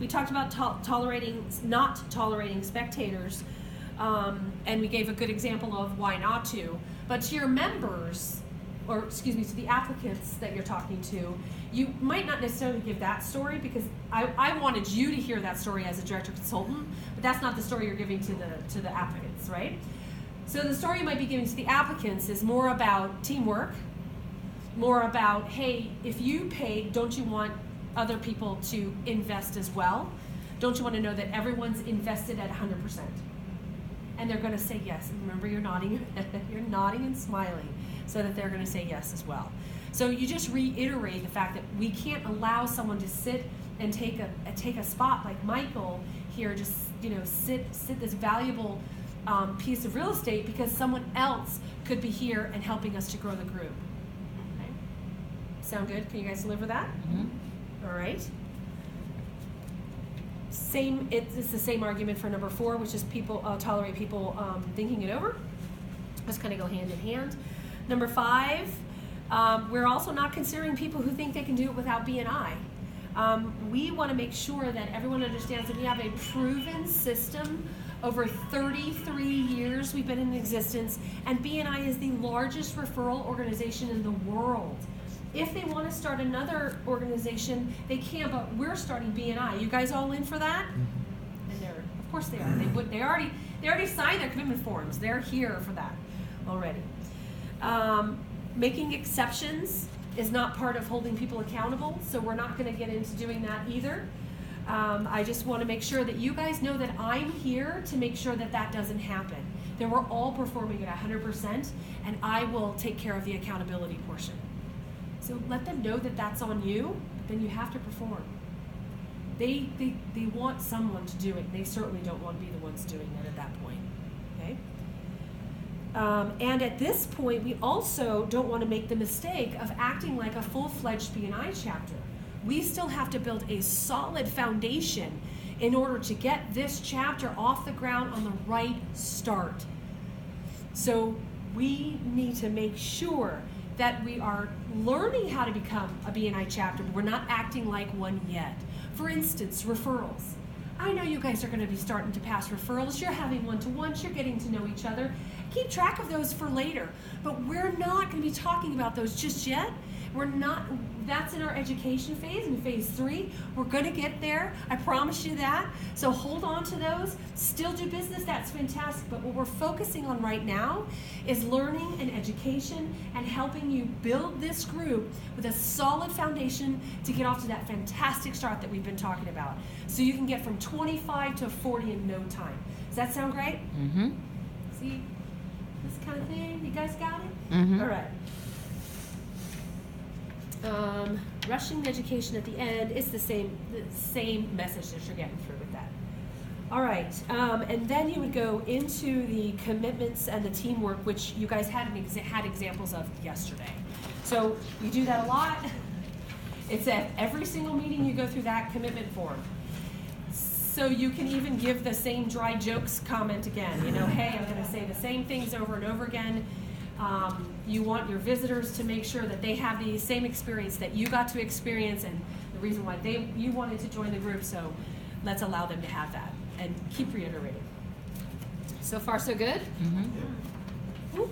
We talked about not tolerating spectators, and we gave a good example of why not to. But to your members, or excuse me, to the applicants that you're talking to, you might not necessarily give that story, because I wanted you to hear that story as a director consultant, but that's not the story you're giving to the applicants, right? So the story you might be giving to the applicants is more about teamwork, more about, hey, if you pay, don't you want other people to invest as well? Don't you want to know that everyone's invested at 100%? And they're going to say yes. And remember, you're nodding, you're nodding and smiling, so that they're going to say yes as well. So you just reiterate the fact that we can't allow someone to sit and take a spot like Michael here, just sit this valuable piece of real estate, because someone else could be here and helping us to grow the group. Okay. Sound good? Can you guys deliver that? Mm-hmm. All right. It's the same argument for number 4, which is people tolerate people thinking it over. Let's kind of go hand in hand. Number 5, we're also not considering people who think they can do it without BNI. We want to make sure that everyone understands that we have a proven system. Over 33 years we've been in existence, and BNI is the largest referral organization in the world. If they want to start another organization, they can, but we're starting BNI. You guys all in for that? And of course they are. They already signed their commitment forms. They're here for that already. Making exceptions is not part of holding people accountable, so we're not going to get into doing that either. I just want to make sure that you guys know that I'm here to make sure that that doesn't happen. That we're all performing at 100%, and I will take care of the accountability portion. So let them know that that's on you, but then you have to perform. They want someone to do it. They certainly don't want to be the ones doing it at that point. Okay? And at this point, we also don't want to make the mistake of acting like a full-fledged BNI chapter. We still have to build a solid foundation in order to get this chapter off the ground on the right start. So we need to make sure that we are learning how to become a BNI chapter, but we're not acting like one yet. For instance, referrals. I know you guys are going to be starting to pass referrals. You're having one-to-ones. You're getting to know each other. Keep track of those for later. But we're not going to be talking about those just yet. We're not. That's in our education phase, in phase 3. We're going to get there. I promise you that. So hold on to those. Still do business. That's fantastic. But what we're focusing on right now is learning and education and helping you build this group with a solid foundation to get off to that fantastic start that we've been talking about. So you can get from 25 to 40 in no time. Does that sound great? Mm-hmm. See, this kind of thing. You guys got it? Mm-hmm. All right. Rushing education at the end is the same message that you're getting through with that. All right, and then you would go into the commitments and the teamwork, which you guys had examples of yesterday. So you do that a lot. It's at every single meeting you go through that commitment form. So you can even give the same dry jokes comment again. Hey, I'm going to say the same things over and over again. You want your visitors to make sure that they have the same experience that you got to experience, and the reason why you wanted to join the group, so let's allow them to have that and keep reiterating. So far, so good? Mm-hmm.